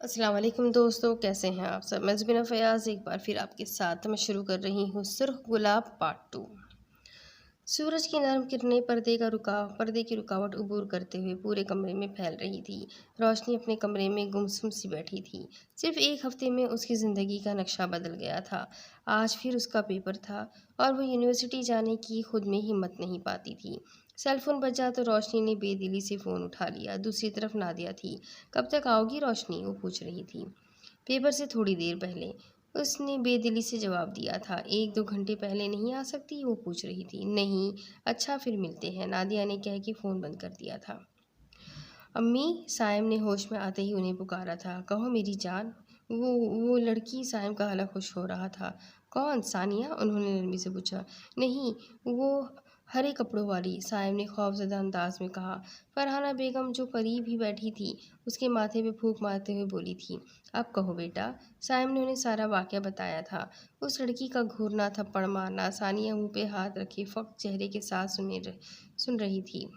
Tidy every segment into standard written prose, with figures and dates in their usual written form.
अस्सलाम वालेकुम दोस्तों, कैसे हैं आप सब। मैं ज़ुबीना फ़याज़ एक बार फिर आपके साथ मैं शुरू कर रही हूँ सुर्ख गुलाब पार्ट 2। सूरज की नरम किरणें पर्दे की रुकावट अबूर करते हुए पूरे कमरे में फैल रही थी। रोशनी अपने कमरे में गुमसुम सी बैठी थी। सिर्फ एक हफ्ते में उसकी ज़िंदगी का नक्शा बदल गया था। आज फिर उसका पेपर था और वो यूनिवर्सिटी जाने की खुद में हिम्मत नहीं पाती थी। सेल फोन बजा तो रोशनी ने बेदिली से फ़ोन उठा लिया। दूसरी तरफ नादिया थी। कब तक आओगी रोशनी, वो पूछ रही थी। पेपर से थोड़ी देर पहले, उसने बेदिली से जवाब दिया था। 1-2 घंटे पहले नहीं आ सकती, वो पूछ रही थी। नहीं। अच्छा फिर मिलते हैं, नादिया ने कह के फ़ोन बंद कर दिया था। अम्मी, साइम ने होश में आते ही उन्हें पुकारा था। कहो मेरी जान। वो लड़की, साइम का हला खुश हो रहा था। कौन, सानिया, उन्होंने नरमी से पूछा। नहीं, वो हरे कपड़ों वाली, साइम ने खौफजदा अंदाज में कहा। फरहाना बेगम जो करीब ही बैठी थी, उसके माथे पे फूंक मारते हुए बोली थी। अब कहो बेटा। साइम ने उन्हें सारा वाक़या बताया था। उस लड़की का घूरना, थप्पड़ मारना। सानिया मुंह पे हाथ रखे फक्त चेहरे के साथ सुन रही थी।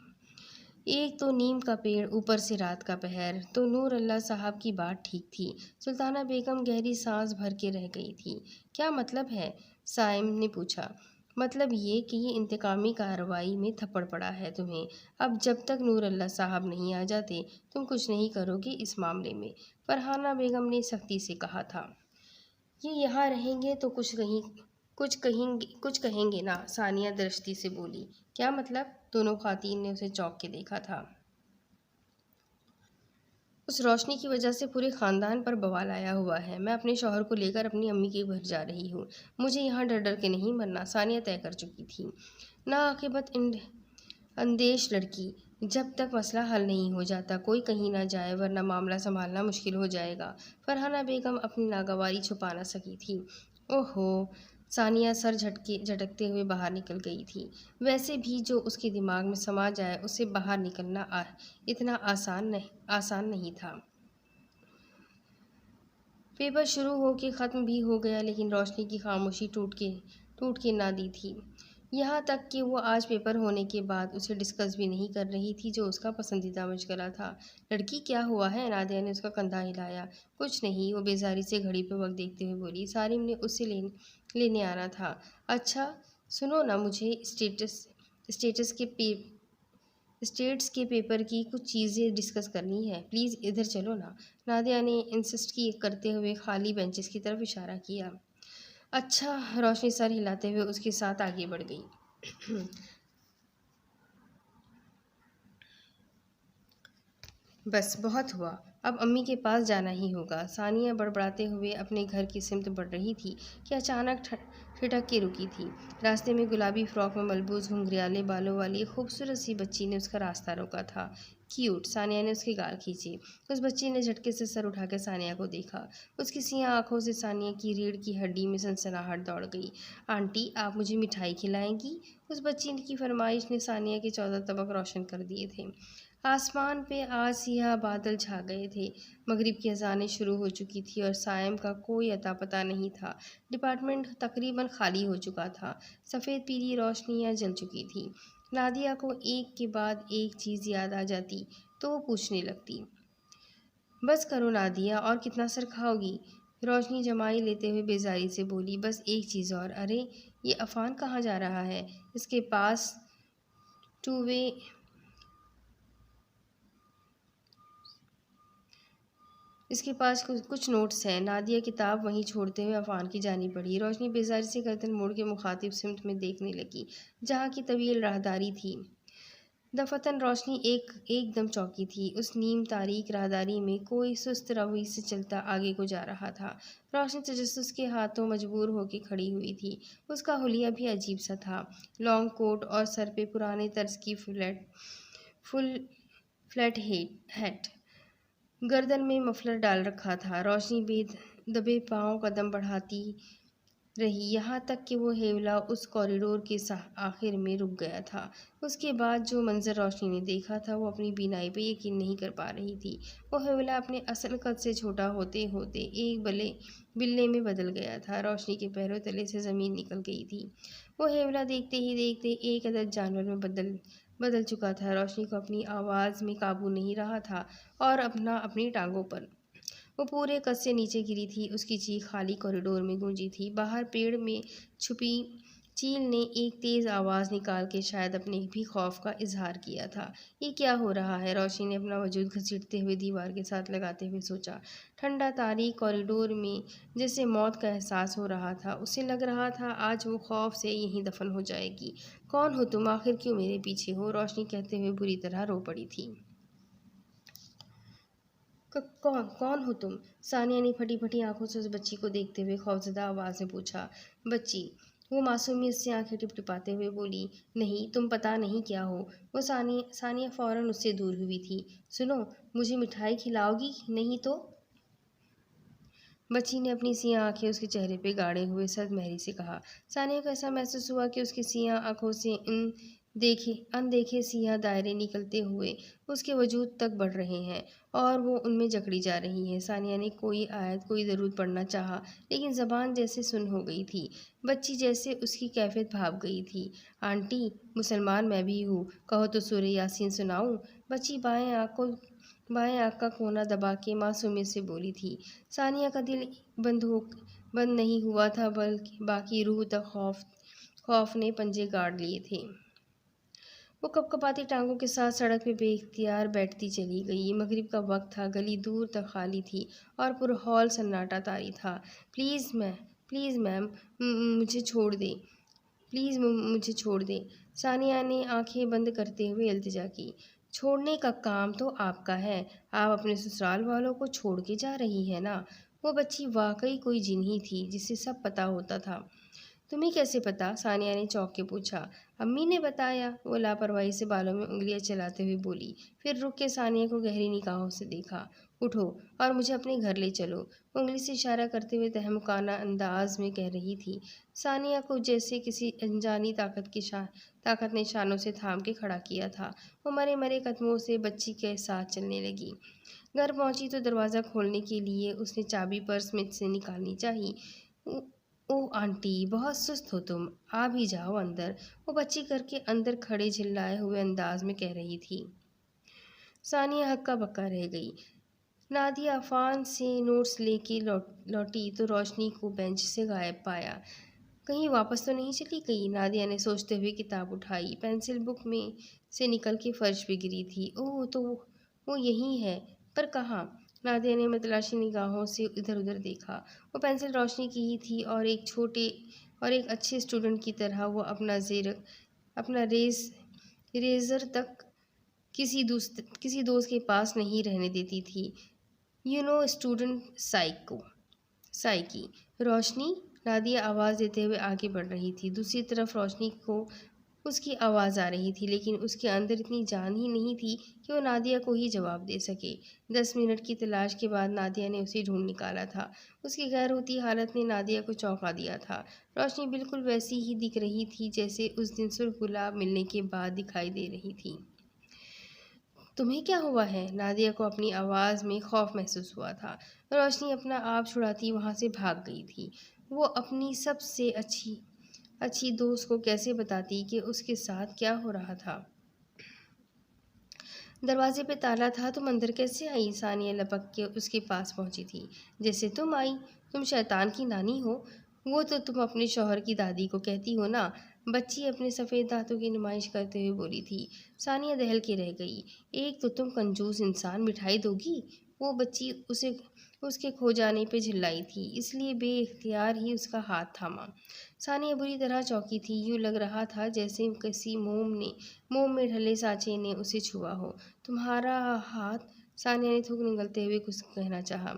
एक तो नीम का पेड़, ऊपर से रात का पहर। तो नूर अल्लाह साहब की बात ठीक थी। सुल्ताना बेगम गहरी सांस भर के रह गई थी। क्या मतलब है, साइम ने पूछा। मतलब ये कि ये इंतकामी कार्रवाई में थप्पड़ पड़ा है तुम्हें। अब जब तक नूर अल्लाह साहब नहीं आ जाते, तुम कुछ नहीं करोगे इस मामले में, फरहाना बेगम ने सख्ती से कहा था। ये यहाँ रहेंगे तो कुछ कहेंगे ना, सानिया दृष्टि से बोली। क्या मतलब, दोनों खातून ने उसे चौंक के देखा था। उस रोशनी की वजह से पूरे खानदान पर बवाल आया हुआ है। मैं अपने शौहर को लेकर अपनी अम्मी के घर जा रही हूँ। मुझे यहाँ डर डर के नहीं मरना, सानिया तय कर चुकी थी। ना आकिबत अंदेश लड़की, जब तक मसला हल नहीं हो जाता कोई कहीं ना जाए, वरना मामला संभालना मुश्किल हो जाएगा। फरहाना बेगम अपनी नागवारी छुपा ना सकी थी। ओहो, सानिया सर झटके झटकते हुए बाहर निकल गई थी। वैसे भी जो उसके दिमाग में समा जाए उसे बाहर निकलना इतना आसान नहीं था। पेपर शुरू होके ख़त्म भी हो गया, लेकिन रोशनी की खामोशी टूट के ना दी थी। यहाँ तक कि वो आज पेपर होने के बाद उसे डिस्कस भी नहीं कर रही थी, जो उसका पसंदीदा मशगला था। लड़की, क्या हुआ है, नादिया ने उसका कंधा हिलाया। कुछ नहीं, वो बेजारी से घड़ी पर वक्त देखते हुए बोली। सारिम ने उसे लेने आना था। अच्छा सुनो ना, मुझे स्टेटस के पे स्टेट्स के पेपर की कुछ चीज़ें डिस्कस करनी है, प्लीज़ इधर चलो ना, नादिया ने इंसिस्ट की करते हुए खाली बेंचेस की तरफ इशारा किया। अच्छा, रोशनी सर हिलाते हुए उसके साथ आगे बढ़ गई। बस बहुत हुआ, अब अम्मी के पास जाना ही होगा। सानिया बड़बड़ाते हुए अपने घर की सिमत बढ़ रही थी कि अचानक ठिठक के रुकी थी। रास्ते में गुलाबी फ्रॉक में मलबूस घुंघराले बालों वाली खूबसूरत सी बच्ची ने उसका रास्ता रोका था। क्यूट, सानिया ने उसके गाल खींचे। उस बच्ची ने झटके से सर उठाकर सानिया को देखा। उसकी सियाह आंखों से सानिया की रीढ़ की हड्डी में सनसनाहट दौड़ गई। आंटी, आप मुझे मिठाई खिलाएंगी? उस बच्ची की फरमाइश ने सानिया के 14 तबक रोशन कर दिए थे। आसमान पे आज सियाह बादल छा गए थे। मगरिब की अज़ानें शुरू हो चुकी थी और सायम का कोई अता पता नहीं था। डिपार्टमेंट तकरीबन खाली हो चुका था। सफ़ेद पीली रोशनियाँ जल चुकी थी। नादिया को एक के बाद एक चीज़ याद आ जाती तो वो पूछने लगती। बस करो नादिया, और कितना सर खाओगी? रोशनी जमाई लेते हुए बेजारी से बोली। बस एक चीज़ और। अरे, ये अफान कहाँ जा रहा है? इसके पास टू वे इसके पास कुछ नोट्स हैं। नादिया किताब वहीं छोड़ते हुए अफान की जानी पड़ी। रोशनी बेजारी से गर्दन मोड़ के मुखातिब सिमत में देखने लगी, जहाँ की तवील राहदारी थी। दफतन रोशनी एकदम चौंकी थी। उस नीम तारीक राहदारी में कोई सुस्त रवि से चलता आगे को जा रहा था। रोशनी तजस्सुस के हाथों मजबूर होकर खड़ी हुई थी। उसका हुलिया भी अजीब सा था। लॉन्ग कोट और सर पे पुराने तर्ज की फुल फ्लैट हैट, गर्दन में मफलर डाल रखा था। रोशनी दबे पांव कदम बढ़ाती रही, यहाँ तक कि वो हेवला उस कॉरिडोर के आखिर में रुक गया था। उसके बाद जो मंजर रोशनी ने देखा था, वो अपनी बीनाई पे यकीन नहीं कर पा रही थी। वो हेवला अपने असल कद से छोटा होते होते एक बिल्ले में बदल गया था। रोशनी के पैरों तले से ज़मीन निकल गई थी। वो हेवला देखते ही देखते एक अदद जानवर में बदल चुका था। रोशनी को अपनी आवाज़ में काबू नहीं रहा था और अपनी टांगों पर वो पूरे कद से नीचे गिरी थी। उसकी चीख खाली कॉरिडोर में गूंजी थी। बाहर पेड़ में छुपी चील ने एक तेज़ आवाज़ निकाल के शायद अपने भी खौफ का इजहार किया था। ये क्या हो रहा है? रोशनी ने अपना वजूद घसीटते हुए दीवार के साथ लगाते हुए सोचा। ठंडा तारीख कॉरिडोर में जैसे मौत का एहसास हो रहा था। उसे लग रहा था आज वो खौफ से यहीं दफन हो जाएगी। कौन हो तुम? आखिर क्यों मेरे पीछे हो? रोशनी कहते हुए बुरी तरह रो पड़ी थी। कौन कौन हो तुम? सानिया ने फटी फटी आंखों से उस बच्ची को देखते हुए खौफजदा आवाज़ में पूछा। बच्ची, वो मासूमियत से आंखें टिपटिपाते हुए बोली। नहीं, तुम पता नहीं क्या हो। वो सानिया फौरन उससे दूर हुई थी। सुनो, मुझे मिठाई खिलाओगी? नहीं तो? बच्ची ने अपनी सियाह आंखें उसके चेहरे पे गाड़े हुए सदमहरी से कहा। सानिया को ऐसा महसूस हुआ कि उसकी सियाह आंखों से अनदेखे सियाह दायरे निकलते हुए उसके वजूद तक बढ़ रहे हैं और वो उनमें जकड़ी जा रही है। सानिया ने कोई आयत कोई दरूद पढ़ना चाहा, लेकिन ज़बान जैसे सुन हो गई थी। बच्ची जैसे उसकी कैफियत भाप गई थी। आंटी, मुसलमान मैं भी हूँ, कहो तो सूरह यासीन सुनाऊँ? बच्ची बाएं आँख का कोना दबा के मासूमियत से बोली थी। सानिया का दिल बंद नहीं हुआ था, बल्कि बाकी रूह तक खौफ ने पंजे गाड़ लिए थे। वो कपकपाती टांगों के साथ सड़क पे बेइख्तियार बैठती चली गई। मगरिब का वक्त था, गली दूर तक खाली थी और पूरा हॉल सन्नाटा तारी था। प्लीज़ मैम, मुझे छोड़ दे। मुझे छोड़ दें। सानिया ने आंखें बंद करते हुए इल्तिजा की। छोड़ने का काम तो आपका है। आप अपने ससुराल वालों को छोड़ के जा रही है ना? वो बच्ची वाकई कोई जिन ही थी जिसे सब पता होता था। तुम्हें कैसे पता? सानिया ने चौंक के पूछा। अम्मी ने बताया, वो लापरवाही से बालों में उंगलियां चलाते हुए बोली। फिर रुक के सानिया को गहरी निगाहों से देखा। उठो और मुझे अपने घर ले चलो, उंगली से इशारा करते हुए तहमकाना अंदाज में कह रही थी। सानिया को जैसे किसी अनजानी ताकत ने शानों से थाम के खड़ा किया था। वो मरे मरे कदमों से बच्ची के साथ चलने लगी। घर पहुंची तो दरवाज़ा खोलने के लिए उसने चाबी पर्स में से निकालनी चाहिए। ओ आंटी, बहुत सुस्त हो तुम, आ भी जाओ अंदर, वो बच्ची करके अंदर खड़े चिल्लाए हुए अंदाज में कह रही थी। सानिया हक्का बक्का रह गई। नादिया अफान से नोट्स लेके लौटी तो रोशनी को बेंच से गायब पाया। कहीं वापस तो नहीं चली गई? नादिया ने सोचते हुए किताब उठाई। पेंसिल बुक में से निकल के फर्श पे गिरी थी। ओह, तो वो यही है, पर कहाँ? नादिया ने मतलाशी निगाहों से इधर उधर देखा। वो पेंसिल रोशनी की ही थी और एक अच्छे स्टूडेंट की तरह वो अपना इरेज़र तक किसी दोस्त के पास नहीं रहने देती थी। Student psyche. रोशनी, नादिया आवाज़ देते हुए आगे बढ़ रही थी। दूसरी तरफ रोशनी को उसकी आवाज़ आ रही थी, लेकिन उसके अंदर इतनी जान ही नहीं थी कि वो नादिया को ही जवाब दे सके। 10 मिनट की तलाश के बाद नादिया ने उसे ढूंढ निकाला था। उसकी गैर होती हालत ने नादिया को चौंका दिया था। रोशनी बिल्कुल वैसी ही दिख रही थी जैसे उस दिन सुर्ख गुलाब मिलने के बाद दिखाई दे रही थी। तुम्हें क्या हुआ है? नादिया को अपनी आवाज़ में खौफ महसूस हुआ था। रोशनी अपना आप छुड़ाती वहाँ से भाग गई थी। वो अपनी सबसे अच्छी दोस्त को कैसे बताती कि उसके साथ क्या हो रहा था? दरवाजे पे ताला था, तुम अंदर कैसे आई? सानिया लपक के उसके पास पहुंची थी। जैसे तुम आई? तुम शैतान की नानी हो? वो तो तुम अपने शौहर की दादी को कहती हो ना? बच्ची अपने सफ़ेद दांतों की नुमाइश करते हुए बोली थी। सानिया दहल के रह गई। एक तो तुम कंजूस इंसान, मिठाई दोगी? वो बच्ची उसके खो जाने पे झिल्लाई थी, इसलिए बेइख्तियार ही उसका हाथ थामा। सानिया बुरी तरह चौंकी थी। यूँ लग रहा था जैसे किसी मोम में ढले सांचे ने उसे छुआ हो। तुम्हारा हाथ? सानिया ने थूक निगलते हुए कुछ कहना चाहा।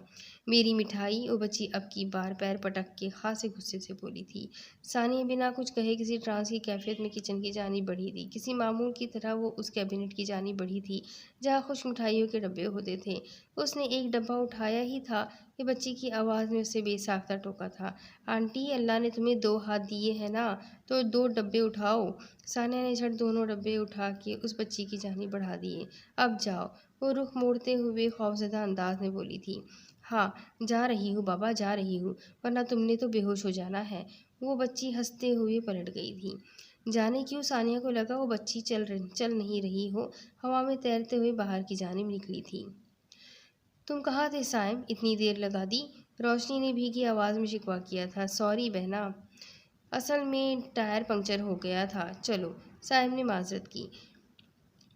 मेरी मिठाई? वो बच्ची अब की बार पैर पटक के खासे गुस्से से बोली थी। सानिया बिना कुछ कहे किसी ट्रांस की कैफियत में किचन की जानी बढ़ी थी। किसी मामूल की तरह वो उस कैबिनेट की जानी बढ़ी थी जहाँ खुश मिठाइयों के डब्बे होते थे। उसने एक डब्बा उठाया ही था कि बच्ची की आवाज़ ने उसे बेसाख्ता टोका था। आंटी, अल्लाह ने तुम्हें 2 हाथ दिए हैं ना, तो 2 डब्बे उठाओ। सानिया ने झट दोनों डब्बे उठा के उस बच्ची की जानी बढ़ा दिए। अब जाओ, वो रुख मोड़ते हुए खौफजदा अंदाज में बोली थी। हाँ, जा रही हूँ बाबा, जा रही हूँ, वरना तुमने तो बेहोश हो जाना है। वो बच्ची हंसते हुए पलट गई थी। जाने क्यों? सानिया को लगा वो बच्ची चल नहीं रही हो, हवा में तैरते हुए बाहर की जानिब निकली थी। तुम कहाँ थे साइम, इतनी देर लगा दी? रोशनी ने भीगी आवाज़ में शिकवा किया था। सॉरी बहना, असल में टायर पंक्चर हो गया था। चलो, साइम ने माजरत की।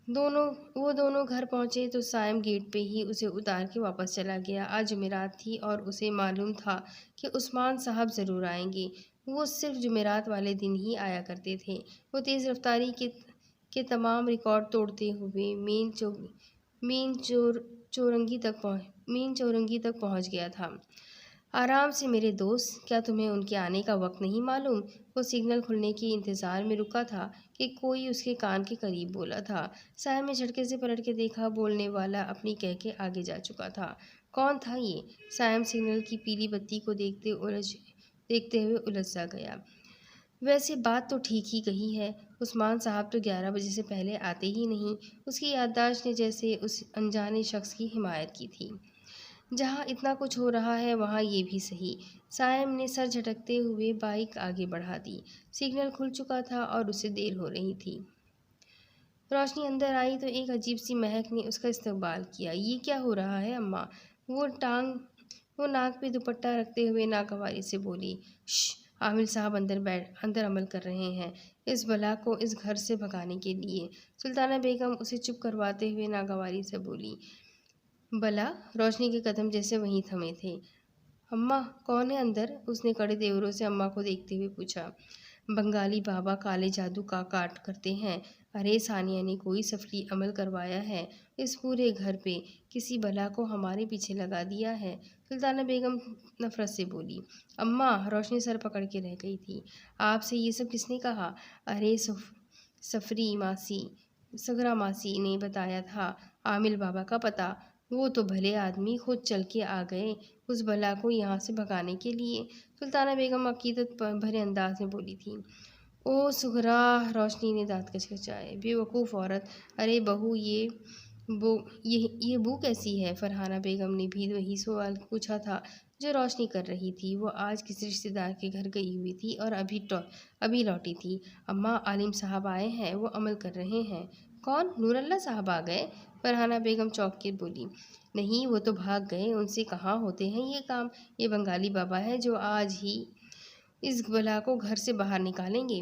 वो दोनों घर पहुंचे तो साइम गेट पे ही उसे उतार के वापस चला गया। आज जुमेरात थी और उसे मालूम था कि उस्मान साहब ज़रूर आएंगे। वो सिर्फ जुमेरात वाले दिन ही आया करते थे। वो तेज़ रफ्तारी के तमाम रिकॉर्ड तोड़ते हुए मेन चौरंगी तक पहुंच गया था। आराम से मेरे दोस्त, क्या तुम्हें उनके आने का वक्त नहीं मालूम? वो सिग्नल खुलने के इंतज़ार में रुका था कि कोई उसके कान के करीब बोला था। साहब ने झटके से पलट के देखा। बोलने वाला अपनी कह के आगे जा चुका था। कौन था ये? सायम सिग्नल की पीली बत्ती को देखते हुए उलझ सा गया। वैसे बात तो ठीक ही कही है, उस्मान साहब तो 11 बजे से पहले आते ही नहीं। उसकी याददाश्त ने जैसे उस अनजाने शख्स की हिमायत की थी। जहाँ इतना कुछ हो रहा है वहाँ ये भी सही। सायम ने सर झटकते हुए बाइक आगे बढ़ा दी। सिग्नल खुल चुका था और उसे देर हो रही थी। रोशनी अंदर आई तो एक अजीब सी महक ने उसका इस्तकबाल किया। ये क्या हो रहा है अम्मा? वो नाक पे दुपट्टा रखते हुए नागवारी से बोली। श्श, आमिर साहब अंदर अमल कर रहे हैं इस बला को इस घर से भगाने के लिए। सुल्ताना बेगम उसे चुप करवाते हुए नागवारी से बोली। बला? रोशनी के कदम जैसे वहीं थमे थे। अम्मा, कौन है अंदर? उसने कड़े तेवरों से अम्मा को देखते हुए पूछा। बंगाली बाबा काले जादू का काट करते हैं। अरे सानिया ने कोई सफली अमल करवाया है इस पूरे घर पे। किसी बला को हमारे पीछे लगा दिया है। सुल्ताना बेगम नफरत से बोली। अम्मा, रोशनी सर पकड़ के रह गई थी। आपसे ये सब किसने कहा? अरे सफरी मासी सगरा मासी ने बताया था आमिल बाबा का पता। वो तो भले आदमी खुद चल के आ गए उस बला को यहाँ से भगाने के लिए। सुल्ताना बेगम अकीदत भरे अंदाज में बोली थी। ओ सुगरा, रोशनी ने दांत कचकचाए। बेवकूफ़ औरत। अरे बहू, ये बू कैसी है? फरहाना बेगम ने भी वही सवाल पूछा था जो रोशनी कर रही थी। वो आज किसी रिश्तेदार के घर गई हुई थी और अभी लौटी थी। अम्मा, आलिम साहब आए हैं, वो अमल कर रहे हैं। कौन? नूरल्ला साहब आ गए? फरहाना बेगम चौंक के बोली। नहीं, वो तो भाग गए। उनसे कहाँ होते हैं ये काम। ये बंगाली बाबा है जो आज ही इस बला को घर से बाहर निकालेंगे।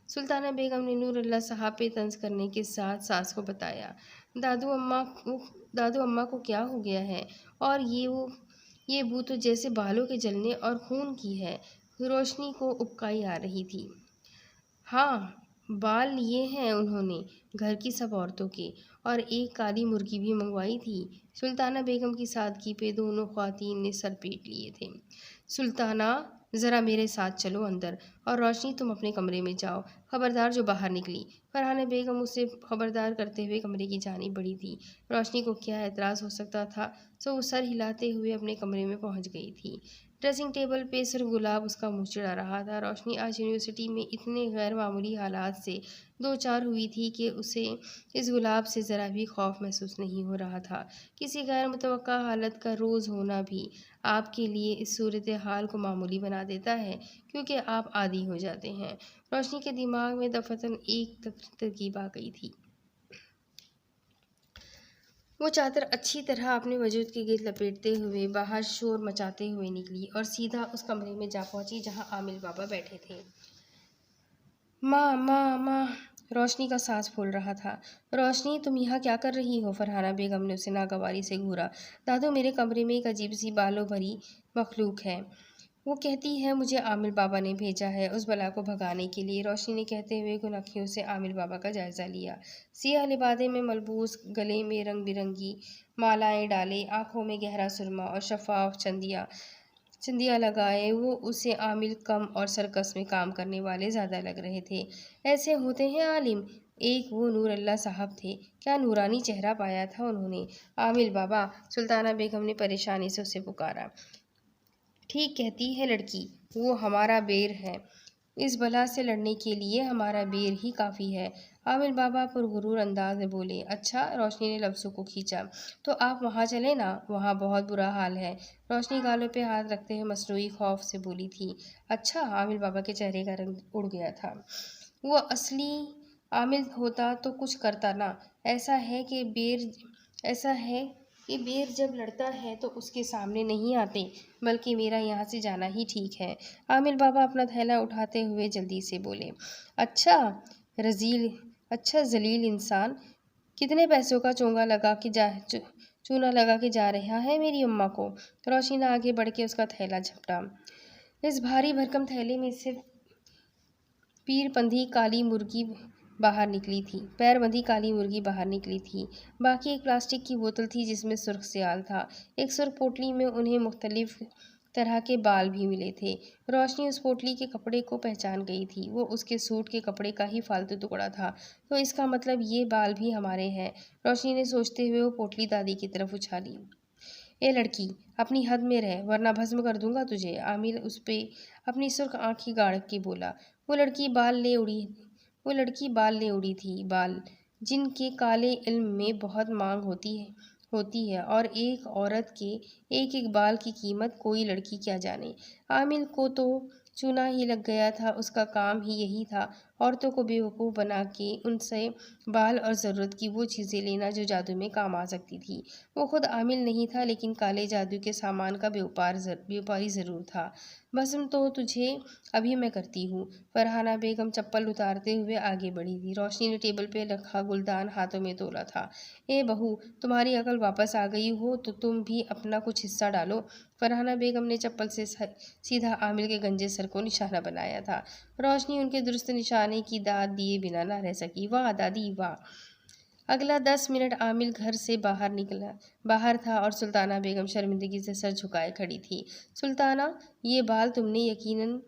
सुल्ताना बेगम ने नूरुल्लाह साहब पे तंज करने के साथ सास को बताया। दादू अम्मा को क्या हो गया है? और ये बू तो जैसे बालों के जलने और खून की है। रोशनी को उबकाई आ रही थी। हाँ, बाल लिए हैं उन्होंने घर की सब औरतों के, और एक काली मुर्गी भी मंगवाई थी। सुल्ताना बेगम की सादगी पे दोनों ख्वातीन ने सर पीट लिए थे। सुल्ताना, ज़रा मेरे साथ चलो अंदर, और रोशनी तुम अपने कमरे में जाओ। खबरदार जो बाहर निकली। फरहाना बेगम उसे खबरदार करते हुए कमरे की जानी बढ़ी थी। रोशनी को क्या एतराज़ हो सकता था, सो वो सर हिलाते हुए अपने कमरे में पहुंच गई थी। ड्रेसिंग टेबल पे सिर्फ गुलाब उसका मुंह चिढ़ा रहा था। रोशनी आज यूनिवर्सिटी में इतने गैर मामूली हालात से दो चार हुई थी कि उसे इस गुलाब से ज़रा भी खौफ महसूस नहीं हो रहा था। किसी गैर मुतवक्का हालत का रोज़ होना भी आपके लिए इस सूरत हाल को मामूली बना देता है, क्योंकि आप आदी हो जाते हैं। रोशनी के दिमाग में दफतन एक तरकीब आ गई थी। वो चादर अच्छी तरह अपने वजूद के गिर्द लपेटते हुए बाहर शोर मचाते हुए निकली और सीधा उस कमरे में जा पहुंची जहां आमिल बाबा बैठे थे। माँ माँ माँ, रोशनी का सांस फूल रहा था। रोशनी, तुम यहाँ क्या कर रही हो? फरहाना बेगम ने उसे नागवारी से घूरा। दादू, मेरे कमरे में एक अजीब सी बालों भरी मखलूक है। वो कहती है मुझे आमिर बाबा ने भेजा है उस बला को भगाने के लिए। रोशनी ने कहते हुए गुनखियों से आमिर बाबा का जायजा लिया। सियाह लिबादे में मलबूस, गले में रंग बिरंगी मालाएं डाले, आंखों में गहरा सुरमा और शफाफ चंदिया लगाए वो उसे आमिल कम और सर्कस में काम करने वाले ज़्यादा लग रहे थे। ऐसे होते हैं आलिम? एक वो नूर अल्लाह साहब थे। क्या नूरानी चेहरा पाया था उन्होंने। आमिल बाबा, सुल्ताना बेगम ने परेशानी से उसे पुकारा। ठीक कहती है लड़की, वो हमारा बेर है। इस बला से लड़ने के लिए हमारा बेर ही काफ़ी है। आमिर बाबा पुरगुरूर अंदाज में बोले। अच्छा, रोशनी ने लफ्ज़ों को खींचा। तो आप वहाँ चले ना, वहाँ बहुत बुरा हाल है। रोशनी गालों पे हाथ रखते हुए मसनूई खौफ से बोली थी। अच्छा, आमिर बाबा के चेहरे का रंग उड़ गया था। वो असली आमिर होता तो कुछ करता ना। ऐसा है ये बेर जब लड़ता है तो उसके सामने नहीं आते, बल्कि मेरा यहाँ से जाना ही ठीक है। आमिर बाबा अपना थैला उठाते हुए जल्दी से बोले। अच्छा रजील अच्छा जलील इंसान, कितने पैसों का चूना लगा के जा रहा है मेरी अम्मा को। रोशनी ने आगे बढ़ के उसका थैला झपटा। इस भारी भरकम थैले में से पैरबंधी काली मुर्गी बाहर निकली थी। बाकी एक प्लास्टिक की बोतल थी जिसमें सुर्ख सियाल था। एक सुर्ख पोटली में उन्हें मुख्तलिफ तरह के बाल भी मिले थे। रोशनी उस पोटली के कपड़े को पहचान गई थी। वो उसके सूट के कपड़े का ही फालतू टुकड़ा था। तो इसका मतलब ये बाल भी हमारे हैं। रोशनी ने सोचते हुए वो पोटली दादी की तरफ उछाली। ए लड़की, अपनी हद में रह वरना भस्म कर दूंगा तुझे। आमिर उस पे अपनी सुर्ख आंखें गाड़ के बोला। वो लड़की बाल ले उड़ी थी, बाल जिनके काले इल्म में बहुत मांग होती है और एक औरत के एक एक बाल की कीमत कोई लड़की क्या जाने। आमिर को तो चूना ही लग गया था। उसका काम ही यही था, औरतों को बेवकूफ़ बना के उनसे बाल और ज़रूरत की वो चीज़ें लेना जो जादू में काम आ सकती थी। वो खुद आमिल नहीं था, लेकिन काले जादू के सामान का व्यापारी ज़रूर था। भस्म तो तुझे अभी मैं करती हूँ। फरहाना बेगम चप्पल उतारते हुए आगे बढ़ी थी। रोशनी ने टेबल पे रखा गुलदान हाथों में तोला था। ए बहू, तुम्हारी अकल वापस आ गई हो तो तुम भी अपना कुछ हिस्सा डालो। फरहाना बेगम ने चप्पल से सीधा आमिर के गंजे सर को निशाना बनाया था। रोशनी उनके दुरुस्त निशाने की दाद दिए बिना न रह सकी। वाह दादी वाह। अगला 10 मिनट आमिर घर से बाहर था और सुल्ताना बेगम शर्मिंदगी से सर झुकाए खड़ी थी। सुल्ताना, ये बाल तुमने यकीनन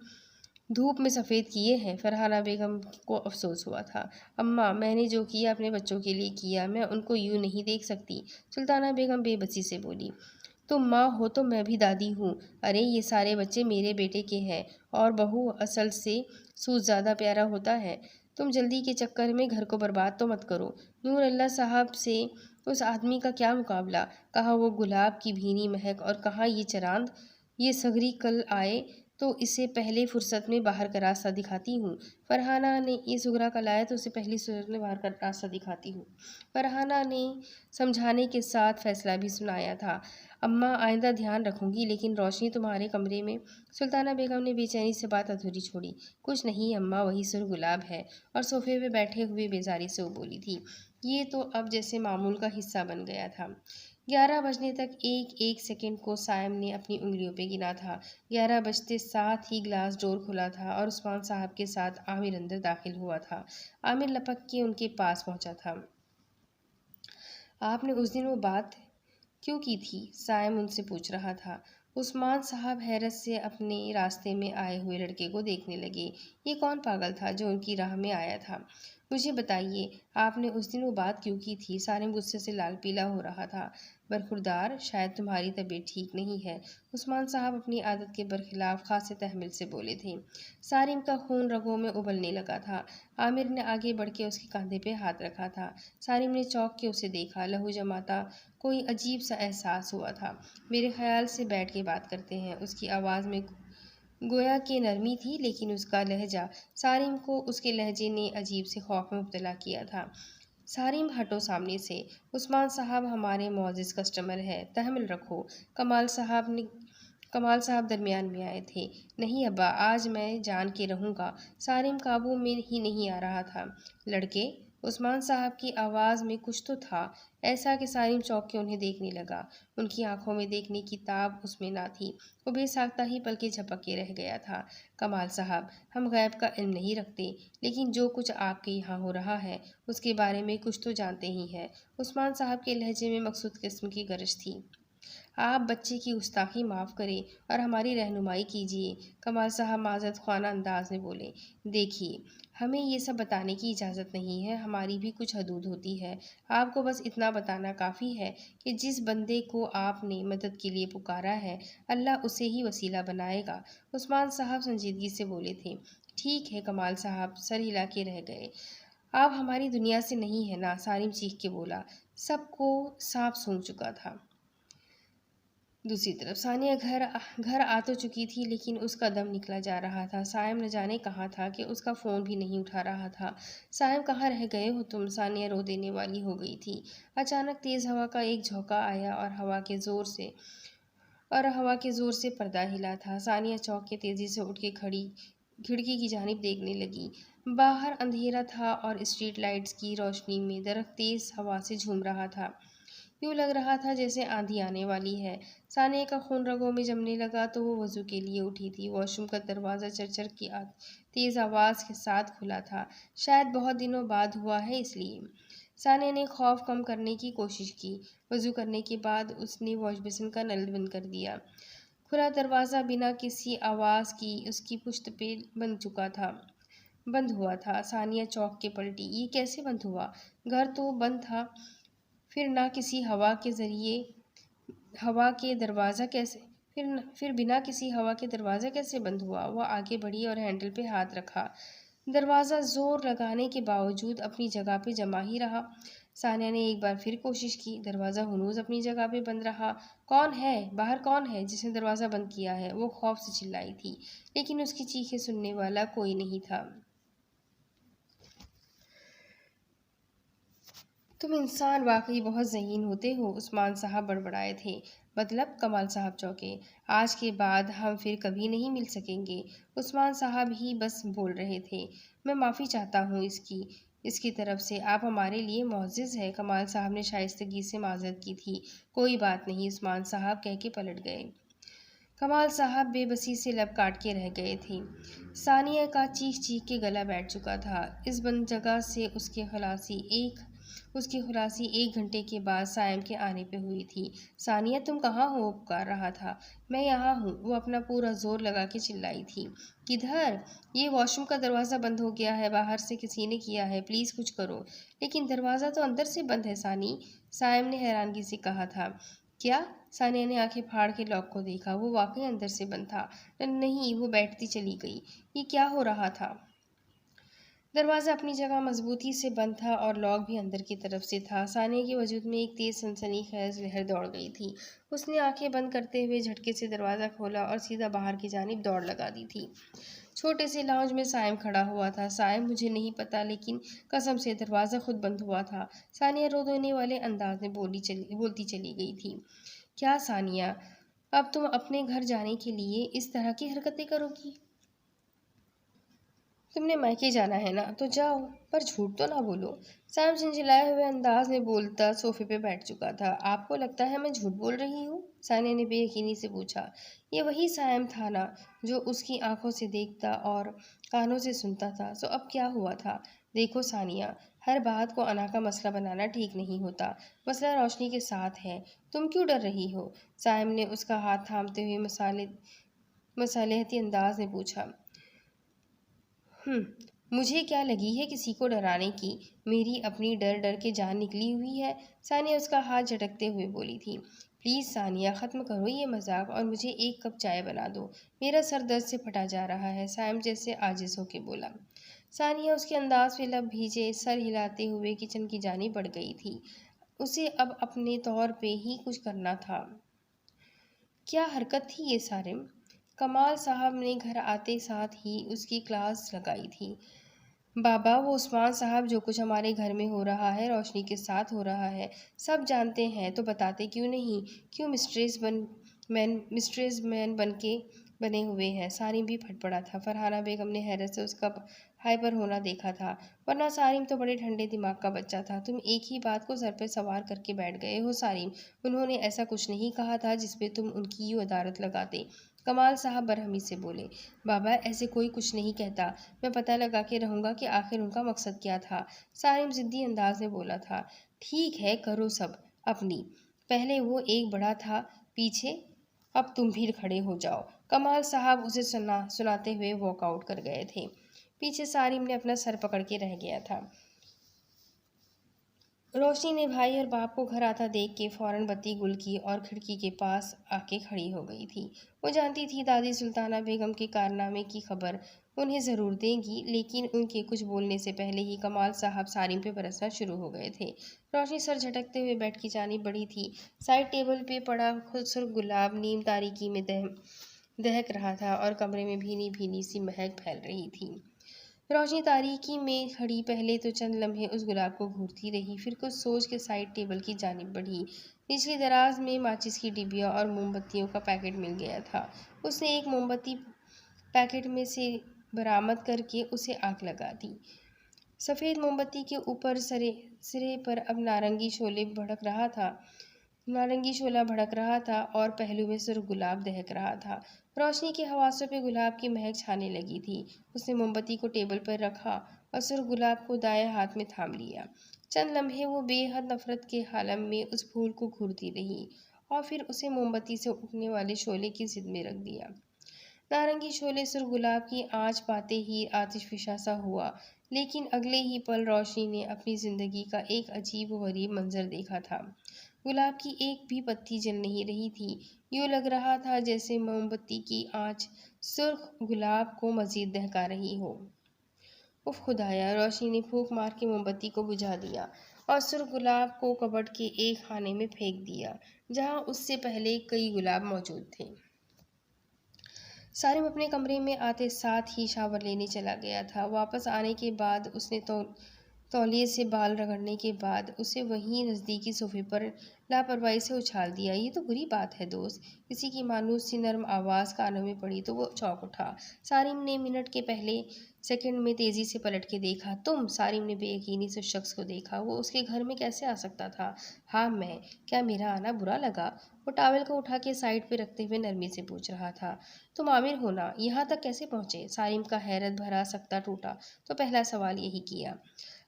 धूप में सफ़ेद किए हैं। फरहाना बेगम को अफसोस हुआ था। अम्मा, मैंने जो किया अपने बच्चों के लिए किया, मैं उनको यूं नहीं देख सकती। सुल्ताना बेगम बेबसी से बोली। तुम माँ हो तो मैं भी दादी हूँ। अरे ये सारे बच्चे मेरे बेटे के हैं और बहू असल से सूद ज़्यादा प्यारा होता है। तुम जल्दी के चक्कर में घर को बर्बाद तो मत करो। नूर अल्लाह साहब से उस आदमी का क्या मुकाबला। कहाँ वो गुलाब की भीनी महक और कहाँ ये चरांद। ये सगरी कल आए तो इसे पहले फुर्सत में बाहर का रास्ता दिखाती हूँ। फरहाना ने ये सुगरा कल आए तो उसे पहली फुर्सत में बाहर का रास्ता दिखाती हूँ। फरहाना ने समझाने के साथ फैसला भी सुनाया था। अम्मा, आइंदा ध्यान रखूंगी, लेकिन रोशनी तुम्हारे कमरे में। सुल्ताना बेगम ने बेचैनी से बात अधूरी छोड़ी। कुछ नहीं अम्मा, वही सुर गुलाब है। और सोफे पे बैठे हुए बेजारी से वो बोली थी। ये तो अब जैसे मामूल का हिस्सा बन गया था। 11 बजने तक एक एक सेकंड को सायम ने अपनी उंगलियों पे गिना था। 11 बजते साथ ही ग्लास डोर खुला था और उस्मान साहब के साथ आमिर अंदर दाखिल हुआ था। आमिर लपक के उनके पास पहुंचा था। आपने उस दिन वो बात क्यों की थी? सायम उनसे पूछ रहा था। उस्मान साहब हैरत से अपने रास्ते में आए हुए लड़के को देखने लगे। ये कौन पागल था जो उनकी राह में आया था? मुझे बताइए, आपने उस दिन वो बात क्यों की थी? सारिम गुस्से से लाल पीला हो रहा था। बरखुरदार, शायद तुम्हारी तबीयत ठीक नहीं है। उस्मान साहब अपनी आदत के बरखिलाफ खासे तहम्मुल से बोले थे। सारिम का खून रगों में उबलने लगा था। आमिर ने आगे बढ़ के उसके कंधे पे हाथ रखा था। सारिम ने चौंक के उसे देखा। लहू जमाता कोई अजीब सा एहसास हुआ था। मेरे ख्याल से बैठ के बात करते हैं। उसकी आवाज़ में गोया की नरमी थी, लेकिन उसका लहजा सारिम को उसके लहजे ने अजीब से खौफ में मुब्तला किया था। सारिम, हटो सामने से। उस्मान साहब हमारे मोअज़्ज़िज़ कस्टमर है, तहम्मुल रखो। कमाल साहब दरमियान में आए थे। नहीं अब्बा, आज मैं जान के रहूँगा। सारिम काबू में ही नहीं आ रहा था। लड़के, उस्मान साहब की आवाज़ में कुछ तो था ऐसा कि सारिम चौंक के उन्हें देखने लगा। उनकी आंखों में देखने की ताब उसमें ना थी। वो बेसाख्ता ही पलके झपक के रह गया था। कमाल साहब, हम गैब का इल्म नहीं रखते, लेकिन जो कुछ आपके यहाँ हो रहा है उसके बारे में कुछ तो जानते ही हैं। उस्मान साहब के लहजे में मकसूद किस्म की गरज थी। आप बच्चे की गुस्ताखी माफ़ करें और हमारी रहनुमाई कीजिए। कमाल साहब माज़रत ख़्वाना अंदाज में बोले। देखिए, हमें ये सब बताने की इजाज़त नहीं है, हमारी भी कुछ हदूद होती है। आपको बस इतना बताना काफ़ी है कि जिस बंदे को आपने मदद के लिए पुकारा है, अल्लाह उसे ही वसीला बनाएगा। उस्मान साहब संजीदगी से बोले थे। ठीक है। कमाल साहब सर हिला के रह गए। आप हमारी दुनिया से नहीं है ना? सारिम चीख के बोला। सबको सांप सूंघ चुका था। दूसरी तरफ सानिया घर घर आ तो चुकी थी, लेकिन उसका दम निकला जा रहा था। सायम न जाने कहाँ था कि उसका फ़ोन भी नहीं उठा रहा था। सायम, कहाँ रह गए हो तुम? सानिया रो देने वाली हो गई थी। अचानक तेज़ हवा का एक झोंका आया और हवा के ज़ोर से पर्दा हिला था। सानिया चौंक के तेज़ी से उठ के खड़ी खिड़की की जानिब देखने लगी। बाहर अंधेरा था और स्ट्रीट लाइट्स की रोशनी में दरख्त तेज़ हवा से झूम रहा था। यूँ लग रहा था जैसे आंधी आने वाली है। सानिया का खून रगों में जमने लगा तो वो वज़ू के लिए उठी थी। वॉशरूम का दरवाज़ा चरचर की तेज़ आवाज़ के साथ खुला था। शायद बहुत दिनों बाद हुआ है इसलिए। सानिया ने खौफ कम करने की कोशिश की। वज़ू करने के बाद उसने वॉश बेसिन का नल बंद कर दिया। खुला दरवाज़ा बिना किसी आवाज़ की उसकी पुश्त पे बंद हुआ था। सानिया चौंक के पलटी। ये कैसे बंद हुआ? घर तो बंद था, फिर ना किसी हवा के दरवाज़ा कैसे फिर बिना किसी हवा के दरवाज़ा कैसे बंद हुआ? वह आगे बढ़ी और हैंडल पे हाथ रखा। दरवाज़ा ज़ोर लगाने के बावजूद अपनी जगह पे जमा ही रहा। सानिया ने एक बार फिर कोशिश की। दरवाज़ा हनूज़ अपनी जगह पे बंद रहा। कौन है? बाहर कौन है जिसने दरवाज़ा बंद किया है? वो खौफ से चिल्लाई थी, लेकिन उसकी चीखें सुनने वाला कोई नहीं था। तुम इंसान वाकई बहुत ज़हीन होते हो, उस्मान साहब बड़बड़ाए थे। मतलब? कमाल साहब चौंके। आज के बाद हम फिर कभी नहीं मिल सकेंगे। उस्मान साहब ही बस बोल रहे थे। मैं माफ़ी चाहता हूँ इसकी तरफ से। आप हमारे लिए मुअज़्ज़ज़ है। कमाल साहब ने शाइस्तगी से माज़रत की थी। कोई बात नहीं, उस्मान साहब कह के पलट गए। कमाल साहब बेबसी से लब काट के रह गए थे। सानिया का चीख चीख के गला बैठ चुका था। इस बंद जगह से उसकी खलासी 1 घंटे के बाद सायम के आने पे हुई थी। सानिया, तुम कहाँ हो? पुकार रहा था। मैं यहाँ हूँ, वो अपना पूरा जोर लगा के चिल्लाई थी। किधर? ये वॉशरूम का दरवाज़ा बंद हो गया है, बाहर से किसी ने किया है, प्लीज़ कुछ करो। लेकिन दरवाज़ा तो अंदर से बंद है सानी, सायम ने हैरानगी से कहा था। क्या? सानिया ने आंखें फाड़ के लॉक को देखा। वो वाकई अंदर से बंद था। नहीं, वो बैठती चली गई। ये क्या हो रहा था? दरवाज़ा अपनी जगह मजबूती से बंद था और लॉक भी अंदर की तरफ से था। सानिया के वजूद में एक तेज़ सनसनीखेज़ लहर दौड़ गई थी। उसने आंखें बंद करते हुए झटके से दरवाज़ा खोला और सीधा बाहर की जानिब दौड़ लगा दी थी। छोटे से लाउंज में सायम खड़ा हुआ था। सायम, मुझे नहीं पता, लेकिन कसम से दरवाज़ा खुद बंद हुआ था। सानिया रो देने वाले अंदाज में बोलती चली गई थी। क्या सानिया, अब तुम अपने घर जाने के लिए इस तरह की हरकतें करोगी? तुमने मायके जाना है ना, तो जाओ, पर झूठ तो ना बोलो। सैम झिंझिलाए हुए अंदाज में बोलता सोफे पे बैठ चुका था। आपको लगता है मैं झूठ बोल रही हूँ? सानिया ने बेयकीनी से पूछा। ये वही सैम था ना जो उसकी आंखों से देखता और कानों से सुनता था। तो अब क्या हुआ था? देखो सानिया, हर बात को अना का मसला बनाना ठीक नहीं होता। मसला रोशनी के साथ है। तुम क्यों डर रही हो? सैम ने उसका हाथ थामते हुए मसालेहती अंदाज में पूछा। मुझे क्या लगी है किसी को डराने की? मेरी अपनी डर डर के जान निकली हुई है। सानिया उसका हाथ झटकते हुए बोली थी। प्लीज़ सानिया, ख़त्म करो ये मजाक और मुझे एक कप चाय बना दो। मेरा सर दर्द से फटा जा रहा है, सैम जैसे आजिज़ होके बोला। सानिया उसके अंदाज में लब भीजे सर हिलाते हुए किचन की जानिब बढ़ गई थी। उसे अब अपने तौर पे ही कुछ करना था। क्या हरकत थी ये सारिम? कमाल साहब ने घर आते साथ ही उसकी क्लास लगाई थी। बाबा, वो उस्मान साहब, जो कुछ हमारे घर में हो रहा है रोशनी के साथ हो रहा है। सब जानते हैं तो बताते क्यों नहीं? क्यों मिस्ट्रेस मैन बने हुए हैं? सारिम भी फटपड़ा था। फरहाना बेगम ने हैरत से उसका हाइपर होना देखा था। वरना सारिम तो बड़े ठंडे दिमाग का बच्चा था। तुम एक ही बात को सर पे सवार करके बैठ गए हो सारिम। उन्होंने ऐसा कुछ नहीं कहा था जिसपे तुम उनकी यूँ अदालत लगाते। कमाल साहब बरहमी से बोले। बाबा, ऐसे कोई कुछ नहीं कहता। मैं पता लगा के रहूँगा कि आखिर उनका मकसद क्या था। सारिम ज़िद्दी अंदाज में बोला था। ठीक है, करो सब अपनी। पहले वो एक बड़ा था पीछे, अब तुम भी खड़े हो जाओ। कमाल साहब उसे सुनाते हुए वॉकआउट कर गए थे। पीछे सारिम ने अपना सर पकड़ के रह गया था। रोशनी ने भाई और बाप को घर आता देख के फौरन बत्ती गुल की और खिड़की के पास आके खड़ी हो गई थी। वो जानती थी दादी सुल्ताना बेगम के कारनामे की खबर उन्हें ज़रूर देंगी, लेकिन उनके कुछ बोलने से पहले ही कमाल साहब सारिम पे बरसना शुरू हो गए थे। रोशनी सर झटकते हुए बेड की जानिब बढ़ी थी। साइड टेबल पे पड़ा खूबसूरत गुलाब नीम तारीकी में दहक रहा था और कमरे में भीनी भीनी सी महक फैल रही थी। रोशनी तारीकी में खड़ी पहले तो चंद लम्हे उस गुलाब को घूरती रही, फिर कुछ सोच के साइड टेबल की जानिब बढ़ी। निचली दराज में माचिस की डिबिया और मोमबत्तियों का पैकेट मिल गया था। उसने एक मोमबत्ती पैकेट में से बरामद करके उसे आग लगा दी। सफ़ेद मोमबत्ती के ऊपर सिरे पर अब नारंगी शोला भड़क रहा था और पहलू में सिर्फ गुलाब दहक रहा था। रोशनी के हवासों पे गुलाब की महक छाने लगी थी। उसने मोमबत्ती को टेबल पर रखा और सिर्फ गुलाब को दाएं हाथ में थाम लिया। चंद लम्हे वो बेहद नफरत के आलम में उस फूल को घूरती रही और फिर उसे मोमबत्ती से उठने वाले शोले की जिद में रख दिया। नारंगी शोले सिर्फ गुलाब की आंच पाते ही आतिशफिशा सा हुआ, लेकिन अगले ही पल रोशनी ने अपनी जिंदगी का एक अजीब व गरीब मंजर देखा था। गुलाब की एक भी पत्ती जल नहीं रही थी। यूं लग रहा था जैसे मोमबत्ती की आंच सुर्ख गुलाब को मजीद दहका रही हो। उफ खुदाया! रोशनी ने फूंक मार के मोमबत्ती को बुझा दिया और सुर्ख गुलाब को कबर्ड के एक खाने में फेंक दिया, जहां उससे पहले कई गुलाब मौजूद थे। सारिम अपने कमरे में आते साथ ही शावर लेने चला गया था। वापस आने के बाद उसने तौलिए से बाल रगड़ने के बाद उसे वहीं नज़दीकी सोफे पर लापरवाही से उछाल दिया। ये तो बुरी बात है दोस्त। किसी की मानूस सी नर्म आवाज़ कानों में पड़ी तो वो चौंक उठा। सारिम ने मिनट के पहले सेकंड में तेज़ी से पलट के देखा। तुम? सारिम ने बेयकीनी से उस शख्स को देखा। वो उसके घर में कैसे आ सकता था? हाँ मैं। क्या मेरा आना बुरा लगा? वो टॉवेल को उठा के साइड पे रखते हुए नरमी से पूछ रहा था। तुम आमिर हो ना? यहाँ तक कैसे पहुँचे? सारिम का हैरत भरा सकता टूटा तो पहला सवाल यही किया।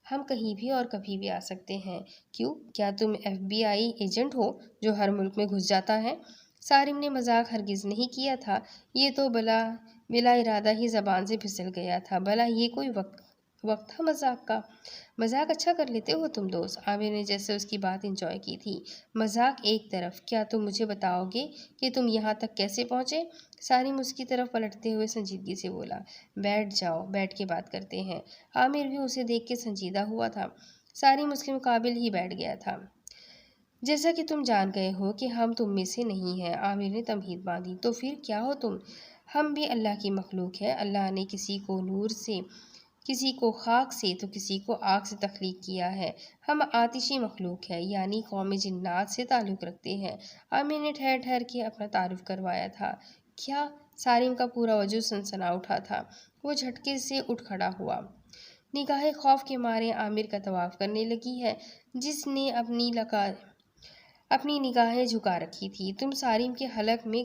हम कहीं भी और कभी भी आ सकते हैं। क्यों? क्या तुम FBI एजेंट हो जो हर मुल्क में घुस जाता है? सारिम ने मजाक हरगिज नहीं किया था। ये तो बिला इरादा ही जबान से फिसल गया था। भला ये कोई वक्त था मजाक का? मजाक अच्छा कर लेते हो तुम दोस्त। आमिर ने जैसे उसकी बात इंजॉय की थी। मजाक एक तरफ, क्या तुम मुझे बताओगे कि तुम यहाँ तक कैसे पहुँचे? सारिम उसकी तरफ पलटते हुए संजीदगी से बोला। बैठ जाओ, बैठ के बात करते हैं। आमिर भी उसे देख के संजीदा हुआ था। सारिम उसके मुकाबिल ही बैठ गया था। जैसा कि तुम जान गए हो कि हम तुम में से नहीं हैं, आमिर ने तमहीद बांधी। तो फिर क्या हो तुम? हम भी अल्लाह की मखलूक है। अल्लाह ने किसी को नूर से, किसी को खाक से, तो किसी को आग से तख्लीक किया है। हम आतिशी मखलूक है, यानी कौम जिन्नात से ताल्लुक़ रखते हैं। आमिर ने ठहर ठहर के अपना तारुफ करवाया था। क्या? सारिम का पूरा वजूद सनसना उठा था। वो झटके से उठ खड़ा हुआ। निगाहें खौफ के मारे आमिर का तवाफ करने लगी है, जिसने अपनी निगाहें झुका रखी थी। तुम सारिम के हलक में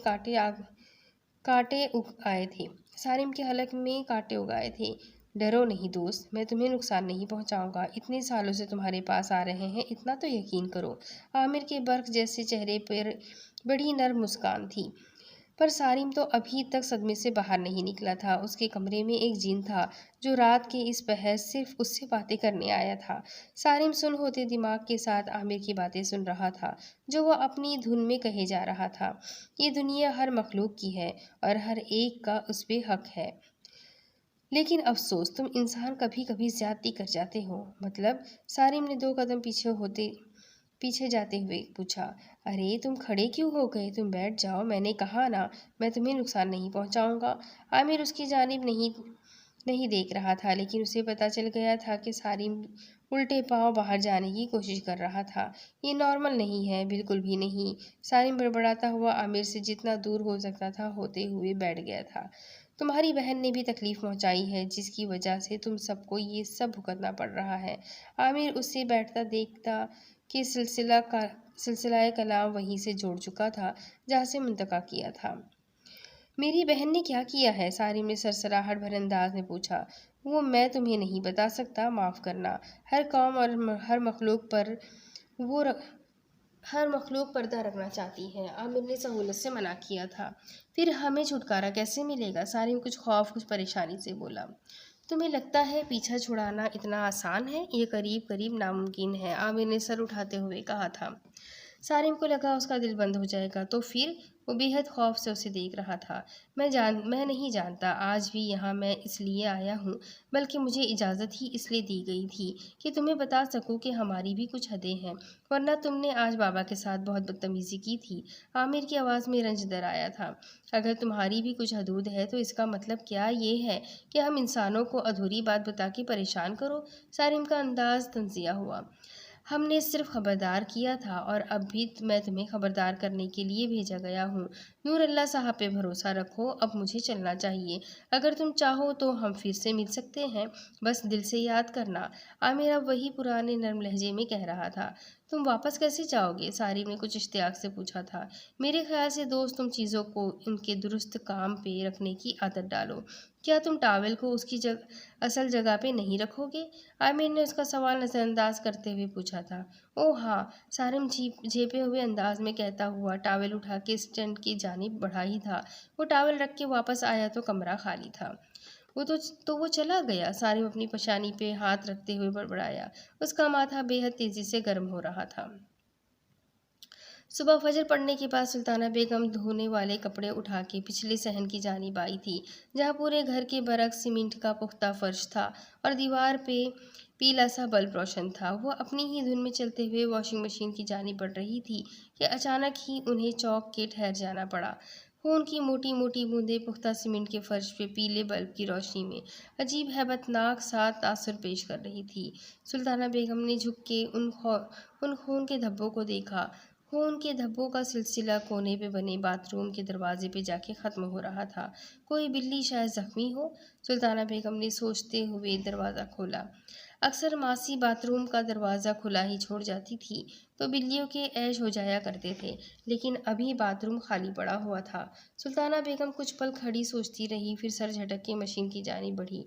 कांटे उग आए थे। सारिम के हलक में कांटे उगाए थे। डरो नहीं दोस्त, मैं तुम्हें नुकसान नहीं पहुंचाऊंगा। इतने सालों से तुम्हारे पास आ रहे हैं, इतना तो यकीन करो। आमिर के बर्फ जैसे चेहरे पर बड़ी नर्म मुस्कान थी। पर सारिम तो अभी तक सदमे से बाहर नहीं निकला था। उसके कमरे में एक जिन था जो रात के इस पहर सिर्फ उससे बातें करने आया था। सारिम सुन होते दिमाग के साथ आमिर की बातें सुन रहा था, जो वह अपनी धुन में कहे जा रहा था। ये दुनिया हर मखलूक की है और हर एक का उस पे हक है, लेकिन अफसोस तुम इंसान कभी कभी ज्यादती कर जाते हो। मतलब? सारिम ने 2 कदम पीछे जाते हुए पूछा। अरे तुम खड़े क्यों हो गए? तुम बैठ जाओ, मैंने कहा ना, मैं तुम्हें नुकसान नहीं पहुंचाऊंगा। आमिर उसकी जानिब नहीं देख रहा था, लेकिन उसे पता चल गया था कि सारिम उल्टे पांव बाहर जाने की कोशिश कर रहा था। ये नॉर्मल नहीं है, बिल्कुल भी नहीं। सारिम बड़बड़ाता हुआ आमिर से जितना दूर हो सकता था होते हुए बैठ गया था। तुम्हारी बहन ने भी तकलीफ पहुंचाई है, जिसकी वजह से तुम सबको ये सब भुगतना पड़ रहा है। आमिर उससे बैठता देखता कि सिलसिला कलाम वहीं से जोड़ चुका था जहाँ से मुंतका किया था। मेरी बहन ने क्या किया है? सारिम ने सरसराहट भरे अंदाज में पूछा। वो मैं तुम्हें नहीं बता सकता, माफ़ करना। हर कौम और वो र, हर मखलूक पर्दा रखना चाहती है। आमिर ने सहूलत से मना किया था। फिर हमें छुटकारा कैसे मिलेगा? सारिम कुछ खौफ कुछ परेशानी से बोला। तुम्हें लगता है पीछा छुड़ाना इतना आसान है? ये करीब करीब नामुमकिन है, आमिर ने सर उठाते हुए कहा था। सारिम को लगा उसका दिल बंद हो जाएगा, तो फिर? वो बेहद खौफ से उसे देख रहा था। मैं नहीं जानता, आज भी यहाँ मैं इसलिए आया हूँ, बल्कि मुझे इजाज़त ही इसलिए दी गई थी कि तुम्हें बता सकूँ कि हमारी भी कुछ हदें हैं, वरना तुमने आज बाबा के साथ बहुत बदतमीज़ी की थी। आमिर की आवाज़ में रंज दर आया था। अगर तुम्हारी भी कुछ हदूद है तो इसका मतलब क्या ये है कि हम इंसानों को अधूरी बात बता के परेशान करो? सारिम का अंदाज तंजिया हुआ। हमने सिर्फ खबरदार किया था और अब भी मैं तुम्हें खबरदार करने के लिए भेजा गया हूँ। नूर अल्लाह साहब पे भरोसा रखो, अब मुझे चलना चाहिए। अगर तुम चाहो तो हम फिर से मिल सकते हैं, बस दिल से याद करना। आमिर अब वही पुराने नर्म लहजे में कह रहा था। तुम वापस कैसे जाओगे? सारिम ने कुछ इश्तियाक से पूछा था। मेरे ख्याल से दोस्त, तुम चीज़ों को उनके दुरुस्त काम पे रखने की आदत डालो। क्या तुम टावल को उसकी असल जगह पे नहीं रखोगे? आमिर ने उसका सवाल नज़रअंदाज करते हुए पूछा था। ओह हाँ, सारिम झेपे हुए अंदाज में कहता हुआ टावल उठा के स्टैंड की जानिब बढ़ा ही था। वो टावल रख के वापस आया तो कमरा खाली था। वो चला गया। सारिम अपनी पशानी पे हाथ रखते हुए बड़बड़ाया। उसका माथा बेहद तेजी से गर्म हो रहा था। सुबह फजर पड़ने के बाद सुल्ताना बेगम धोने वाले कपड़े उठा के पिछले सहन की जानिब आई थी, जहाँ पूरे घर के बरक्स सीमेंट का पुख्ता फर्श था और दीवार पे पीला सा बल्ब रोशन था। वो अपनी ही धुन में चलते हुए वॉशिंग मशीन की जानिब बढ़ रही थी कि अचानक ही उन्हें चौंक के ठहर जाना पड़ा। खून की मोटी मोटी बूंदें पुख्ता सीमेंट के फर्श पे पीले बल्ब की रोशनी में अजीब हैबतनाक सा तासुर पेश कर रही थी। सुल्ताना बेगम ने झुक के उन खून के धब्बों को देखा। खून के धब्बों का सिलसिला कोने पे बने बाथरूम के दरवाजे पे जाके ख़त्म हो रहा था। कोई बिल्ली शायद ज़ख्मी हो? सुल्ताना बेगम ने सोचते हुए दरवाज़ा खोला। अक्सर मासी बाथरूम का दरवाज़ा खुला ही छोड़ जाती थी तो बिल्लियों के ऐश हो जाया करते थे, लेकिन अभी बाथरूम खाली पड़ा हुआ था। सुल्ताना बेगम कुछ पल खड़ी सोचती रही, फिर सर झटक के मशीन की जानिब बढ़ी।